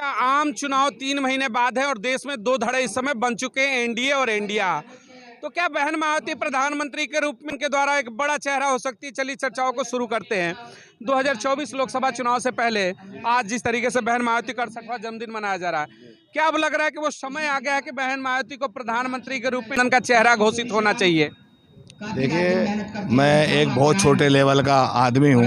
का आम चुनाव 3 महीने बाद है और देश में दो धड़े इस समय बन चुके हैं, एनडीए और इंडिया। तो क्या बहन मायावती प्रधानमंत्री के रूप में इनके द्वारा एक बड़ा चेहरा हो सकती है? चलिए चर्चाओं को शुरू करते हैं। 2024 लोकसभा चुनाव से पहले आज जिस तरीके से बहन मायावती का 68वां जन्मदिन मनाया जा रहा है, क्या अब लग रहा है कि वो समय आ गया है कि बहन मायावती को प्रधानमंत्री के रूप में इनका चेहरा घोषित होना चाहिए? देखिए, मैं एक बहुत छोटे लेवल का आदमी हूँ।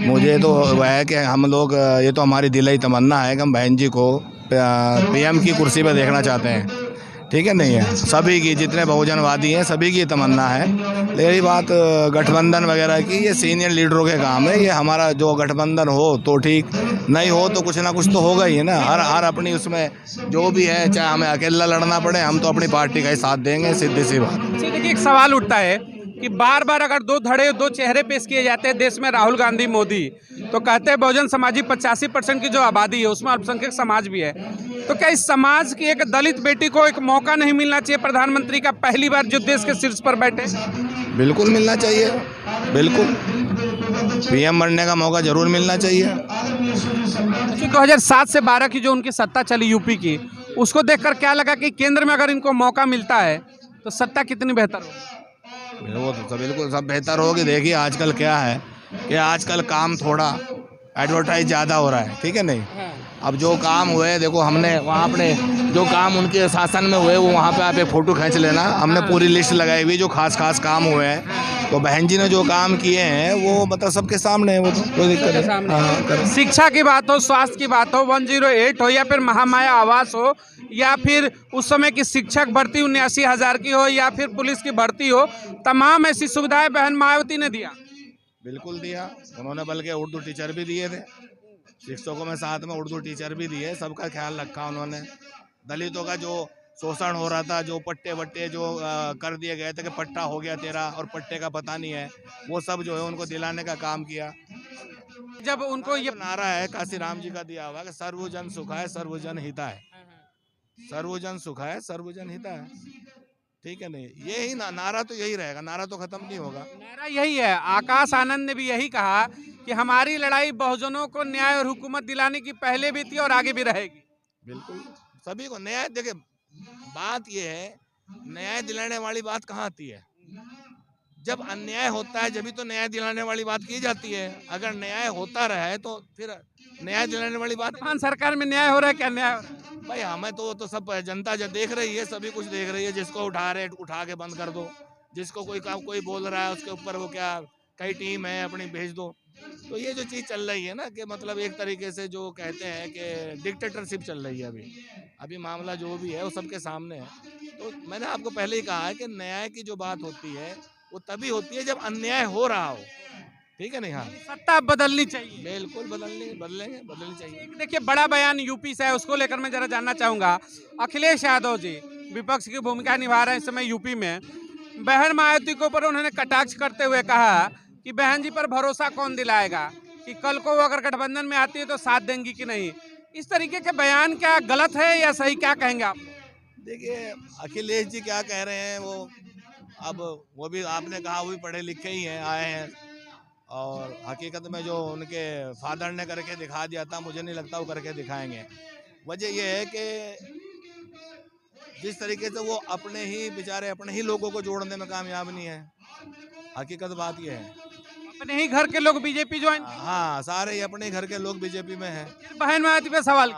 मुझे तो वह है कि हम लोग ये तो हमारी दिली तमन्ना है कि हम बहन जी को पीएम की कुर्सी पर देखना चाहते हैं। ठीक है, नहीं है सभी की, जितने बहुजनवादी हैं सभी की तमन्ना है। लेकिन बात गठबंधन वगैरह की, ये सीनियर लीडरों के काम है। ये हमारा जो गठबंधन हो तो ठीक, नहीं हो तो कुछ ना कुछ तो होगा ही है ना। हर अपनी उसमें जो भी है, चाहे हमें अकेला लड़ना पड़े, हम तो अपनी पार्टी का ही साथ देंगे, सीधी सी बात। देखिए, एक सवाल उठता है कि बार बार अगर दो धड़े दो चेहरे पेश किए जाते हैं देश में, राहुल गांधी मोदी, तो कहते हैं बहुजन समाजी 85% की जो आबादी है उसमें अल्पसंख्यक समाज भी है। तो क्या इस समाज की एक दलित बेटी को एक मौका नहीं मिलना चाहिए प्रधानमंत्री का, पहली बार जो देश के शीर्ष पर बैठे? बिल्कुल मिलना चाहिए, बिल्कुल पीएम बनने का मौका जरूर मिलना चाहिए। 2007 से 12 की जो उनकी सत्ता चली यूपी की, उसको देखकर क्या लगा कि केंद्र में अगर इनको मौका मिलता है तो सत्ता कितनी बेहतर होगी? वो तो बिल्कुल सब बेहतर होगी। देखिए आजकल क्या है कि आजकल काम थोड़ा एडवर्टाइज ज़्यादा हो रहा है, ठीक है नहीं। अब जो काम हुए, देखो हमने वहाँ अपने जो काम उनके शासन में हुए वो वहाँ पे आप एक फ़ोटो खींच लेना। हमने पूरी लिस्ट लगाई हुई जो खास काम हुए हैं। तो बहन जी ने जो काम किए हैं वो मतलब सबके सामने है, वो तो कोई दिक्कत नहीं। शिक्षा की बात हो, स्वास्थ्य की बात हो, 108 हो, या फिर महामाया आवास हो, या फिर उस समय की शिक्षक भर्ती 79,000 की हो, या फिर पुलिस की भर्ती हो, तमाम ऐसी सुविधाएं बहन मायावती ने दिया। बिल्कुल दिया उन्होंने, बल्कि उर्दू टीचर भी दिए थे शिक्षकों में, साथ में उर्दू टीचर भी दिए। सबका ख्याल रखा उन्होंने। दलितों का जो शोषण हो रहा था, जो पट्टे वट्टे जो कर दिए गए थे कि पट्टा हो गया तेरा और पट्टे का पता नहीं है, वो सब जो है उनको दिलाने का काम किया। जब उनको ये नारा है काशीराम जी का दिया हुआ कि सर्वजन सुखाय सर्वजन हिताय, सर्वजन सुखाय सर्वजन हिताय, ठीक है नहीं। यही नारा तो यही रहेगा, नारा तो खत्म नहीं होगा। नारा यही है। आकाश आनंद ने भी यही कहा कि हमारी लड़ाई बहुजनों को न्याय और हुकूमत दिलाने की पहले भी थी और आगे भी रहेगी। बिल्कुल सभी को न्याय, देखिए बात ये है, न्याय दिलाने वाली बात कहाँ आती है? जब अन्याय होता है जब तो न्याय दिलाने वाली बात की जाती है। अगर न्याय होता रहे तो फिर न्याय दिलाने वाली बात। सरकार में न्याय हो रहा है, क्या न्याय हो रहा है? भाई हमें तो सब जनता जब देख रही है, सभी कुछ देख रही है। जिसको उठा रहे उठा के बंद कर दो, जिसको कोई बोल रहा है उसके ऊपर वो क्या कई टीम है अपनी भेज दो। तो ये जो चीज़ चल रही है ना कि मतलब एक तरीके से जो कहते हैं कि डिक्टेटरशिप चल रही है अभी मामला जो भी है वो सबके सामने है। तो मैंने आपको पहले ही कहा है कि न्याय की जो बात होती है वो तभी होती है जब अन्याय हो रहा हो, ठीक है नहीं। हाँ, सत्ता बदलनी चाहिए। बिल्कुल बदलनी चाहिए। देखिए, बड़ा बयान यूपी से है, उसको लेकर मैं जरा जानना चाहूंगा। अखिलेश यादव जी विपक्ष की भूमिका निभा रहे हैं इस समय यूपी में। बहन मायावती के ऊपर उन्होंने कटाक्ष करते हुए कहा कि बहन जी पर भरोसा कौन दिलाएगा कि कल को वो अगर गठबंधन में आती है तो साथ देंगी कि नहीं। इस तरीके के बयान क्या गलत है या सही, क्या कहेंगे आप? देखिए अखिलेश जी क्या कह रहे हैं, वो अब वो भी आपने कहा वो भी पढ़े लिखे ही हैं, आए हैं, और हकीकत में जो उनके फादर ने करके दिखा दिया था, मुझे नहीं लगता वो करके दिखाएंगे। वजह यह है कि जिस तरीके से वो अपने ही बेचारे अपने ही लोगों को जोड़ने में कामयाब नहीं है, हकीकत बात यह है। अपने ही घर के लोग बीजेपी ज्वाइन। हाँ, सारे ही अपने घर के लोग बीजेपी में हैं। बहन मायावती पे सवाल।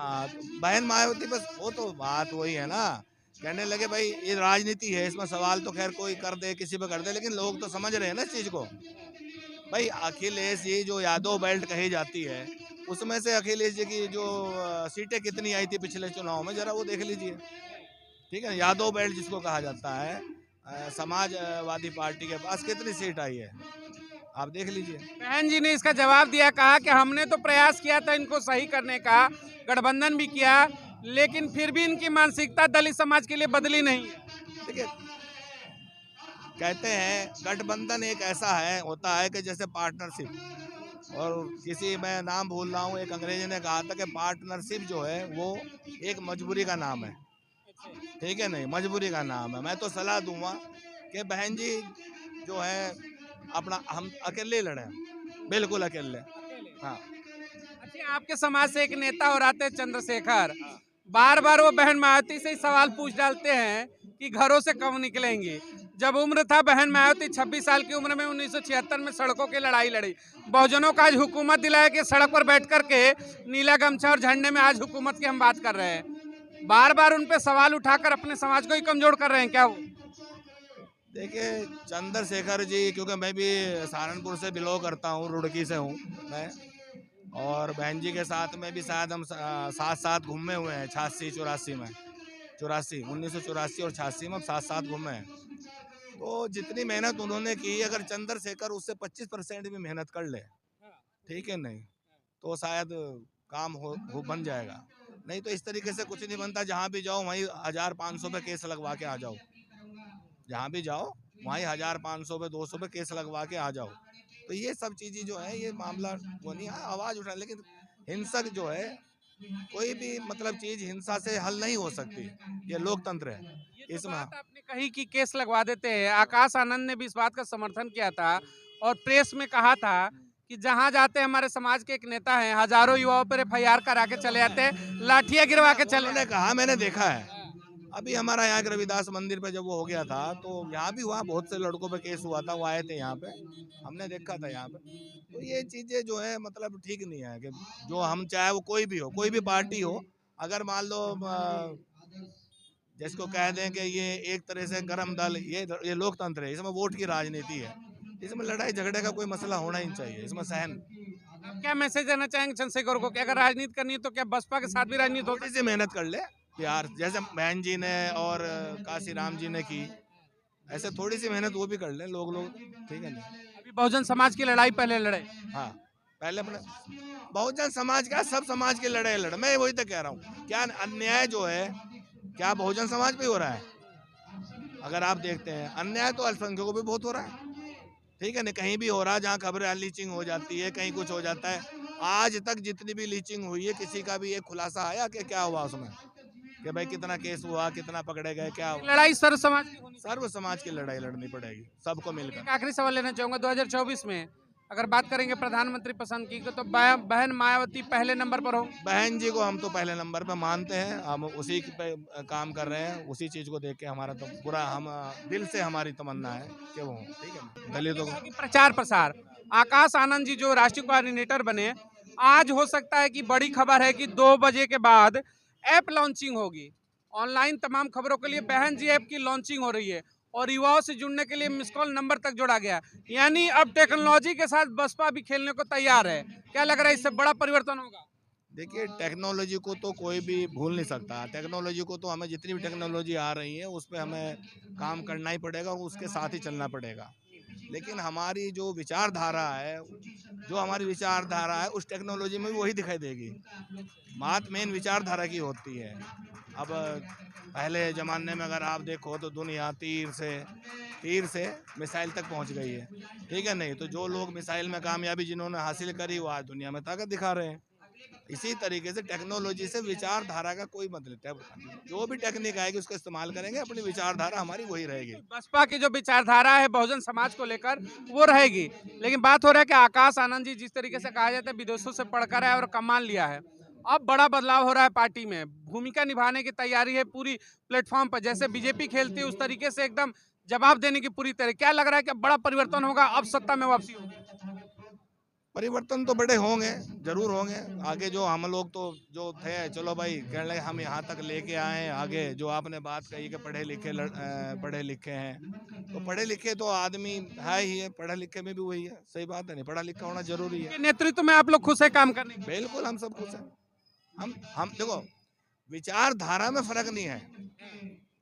बहन मायावती बस वो तो बात वही है ना, कहने लगे भाई ये राजनीति है, इसमें सवाल तो खैर कोई कर दे किसी पे कर दे, लेकिन लोग तो समझ रहे हैं ना इस चीज को। भाई अखिलेश जी जो यादव बेल्ट कही जाती है, उसमें से अखिलेश जी की जो सीटें कितनी आई थी पिछले चुनाव में, जरा वो देख लीजिए, ठीक है। यादव बेल्ट जिसको कहा जाता है, समाजवादी पार्टी के पास कितनी सीट आई है, आप देख लीजिए। बहन जी ने इसका जवाब दिया, कहा कि हमने तो प्रयास किया था इनको सही करने का, गठबंधन भी किया, लेकिन फिर भी इनकी मानसिकता दलित समाज के लिए बदली नहीं है। देखिए कहते हैं गठबंधन एक ऐसा है होता है कि जैसे पार्टनरशिप, और किसी मैं नाम भूल रहा हूँ, एक अंग्रेजी ने कहा था कि पार्टनरशिप जो है वो एक मजबूरी का नाम है, ठीक है नहीं, मजबूरी का नाम है। मैं तो सलाह दूंगा कि बहन जी जो है अपना हम अकेले लड़ें, बिल्कुल अकेले। हाँ, आपके समाज से एक नेता और आते हैं चंद्रशेखर, बार बार वो बहन मायावती से ही सवाल पूछ डालते हैं कि घरों से कब निकलेंगी। जब उम्र था बहन मायावती 26 साल की उम्र में 1976 में सड़कों की लड़ाई लड़ी। बहुजनों का आज हुकूमत दिलाया कि सड़क पर बैठ करके नीला गमछा और झंडे में आज हुकूमत की हम बात कर रहे हैं। बार बार उन पे सवाल उठाकर अपने समाज को ही कमजोर कर रहे हैं क्या वो? देखिए चंद्रशेखर जी, क्योंकि मैं भी सहारनपुर से बिलोंग करता हूँ, रुड़की से हूँ मैं, और बहन जी के साथ में भी शायद हम साथ साथ घूमे हुए हैं 86-84 में, 1984 और 86 में हम साथ साथ घूमे हैं। तो जितनी मेहनत उन्होंने की, अगर चंद्रशेखर उससे 25% भी मेहनत कर ले, ठीक है नहीं, तो शायद काम हो बन जाएगा। नहीं तो इस तरीके से कुछ नहीं बनता। जहाँ भी जाओ वहीं 1500 पे केस लगवा के आ जाओ, जहाँ भी जाओ वहीं 1500 पे 200 पे केस लगवा के आ जाओ। तो ये सब चीज़ें जो है, ये मामला वो नहीं है, आवाज़ उठा, लेकिन हिंसक जो है, कोई भी मतलब चीज़ हिंसा से हल नहीं हो सकती। ये लोकतंत्र है। ये तो इसमें बात आपने कही कि केस लगवा देते हैं। आकाश आनंद ने भी इस बात का समर्थन किया था और प्रेस में कहा था कि जहां जाते हमारे समाज के एक नेता हैं, हजारों युवाओं पर एफआईआर करा के चले जाते हैं, लाठियां गिरवा के चले। उन्होंने कहा, मैंने देखा है। अभी हमारा यहाँ के रविदास मंदिर पे जब वो हो गया था, तो यहाँ भी हुआ, बहुत से लड़कों पे केस हुआ था, वो आए थे यहाँ पे, हमने देखा था यहाँ पे। तो ये चीज़ें जो है मतलब ठीक नहीं है कि जो हम चाहे वो कोई भी हो, कोई भी पार्टी हो, अगर मान लो जिसको कह दें कि ये एक तरह से गरम दल, ये लोकतंत्र है, इसमें वोट की राजनीति है, इसमें लड़ाई झगड़े का कोई मसला होना ही नहीं चाहिए, इसमें सहन। क्या मैसेज देना चाहेंगे चंद्रशेखर को कि अगर राजनीति करनी है तो क्या बसपा के साथ भी राजनीति हो? थोड़ी सी मेहनत कर ले यार, जैसे बहन जी ने और काशी राम जी ने की, ऐसे थोड़ी सी मेहनत वो भी कर ले लोग, ठीक है ना। अभी बहुजन समाज की लड़ाई पहले लड़े। हाँ, पहले अपने बहुजन समाज का, सब समाज की लड़ाई लड़, मैं वही तो कह रहा हूँ, क्या अन्याय जो है, क्या बहुजन समाज पे हो रहा है? अगर आप देखते हैं अन्याय तो अल्पसंख्यकों पे बहुत हो रहा है, ठीक है ना, कहीं भी हो रहा है, जहाँ खबरें लीचिंग हो जाती है, कहीं कुछ हो जाता है। आज तक जितनी भी लीचिंग हुई है, किसी का भी एक खुलासा आया कि क्या हुआ उसमें, कि भाई कितना केस हुआ, कितना पकड़े गए, क्या हुआ? लड़ाई सर्व समाज की होनी चाहिए। सर्व समाज की लड़ाई लड़नी पड़ेगी, सबको मिलकर। एक आखिरी सवाल लेना चाहूंगा, 2024 में अगर बात करेंगे प्रधानमंत्री पसंद की तो बहन मायावती पहले नंबर पर हो? बहन जी को हम तो पहले नंबर पे मानते हैं, हम उसी पे काम कर रहे हैं, उसी चीज को देख के हमारा तो पूरा, हम दिल से हमारी तमन्ना है कि वो, ठीक है, दलितों को। प्रचार प्रसार, आकाश आनंद जी जो राष्ट्रीय कोऑर्डिनेटर बने, आज हो सकता है कि बड़ी खबर है कि 2 बजे के बाद ऐप लॉन्चिंग होगी। ऑनलाइन तमाम खबरों के लिए बहन जी ऐप की लॉन्चिंग हो रही है और युवाओं से जुड़ने के लिए मिस कॉल नंबर तक जोड़ा गया। यानी अब टेक्नोलॉजी के साथ बसपा भी खेलने को तैयार है। क्या लग रहा है इससे बड़ा परिवर्तन होगा? देखिए टेक्नोलॉजी को तो कोई भी भूल नहीं सकता। टेक्नोलॉजी को तो हमें, जितनी भी टेक्नोलॉजी आ रही है उस पर हमें काम करना ही पड़ेगा और उसके साथ ही चलना पड़ेगा। लेकिन हमारी जो विचारधारा है, उस टेक्नोलॉजी में भी वही दिखाई देगी। बात मेन विचारधारा की होती है। अब पहले ज़माने में अगर आप देखो तो दुनिया तीर से मिसाइल तक पहुंच गई है, ठीक है नहीं, तो जो लोग मिसाइल में कामयाबी जिन्होंने हासिल करी वो आज दुनिया में ताकत दिखा रहे हैं। इसी तरीके से टेक्नोलॉजी से विचारधारा का कोई मतलब, जो भी टेक्निक आएगी उसका इस्तेमाल करेंगे, अपनी विचारधारा हमारी वही रहेगी। बसपा की जो विचारधारा है बहुजन समाज को लेकर वो रहेगी। लेकिन बात हो रहा है कि आकाश आनंद जी जिस तरीके से कहा जाता है विदेशों से पढ़कर आए और कमान लिया है, अब बड़ा बदलाव हो रहा है पार्टी में, भूमिका निभाने की तैयारी है पूरी प्लेटफॉर्म पर, जैसे बीजेपी खेलती है उस तरीके से एकदम जवाब देने की पूरी तरह। क्या लग रहा है कि बड़ा परिवर्तन होगा, अब सत्ता में वापसी होगी? परिवर्तन तो बड़े होंगे, जरूर होंगे। आगे जो हम लोग तो जो थे, चलो भाई कह रहे हम यहाँ तक लेके आए, आगे जो आपने बात कही कि पढ़े लिखे हैं, तो पढ़े लिखे तो आदमी है ही है, पढ़े लिखे में भी वही है, सही बात है, नहीं पढ़ा लिखा होना जरूरी है। नेतृत्व में आप लोग खुश है काम करने? बिल्कुल, हम सब खुश हैं। हम देखो, विचारधारा में फर्क नहीं है,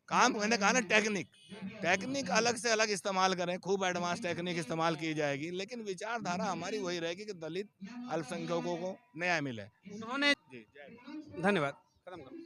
काम, मैंने कहा ना, टेक्निक अलग से अलग इस्तेमाल करें, खूब एडवांस टेक्निक इस्तेमाल की जाएगी, लेकिन विचारधारा हमारी वही रहेगी कि दलित अल्पसंख्यकों को न्याय मिले। उन्होंने, धन्यवाद, खत्म करो।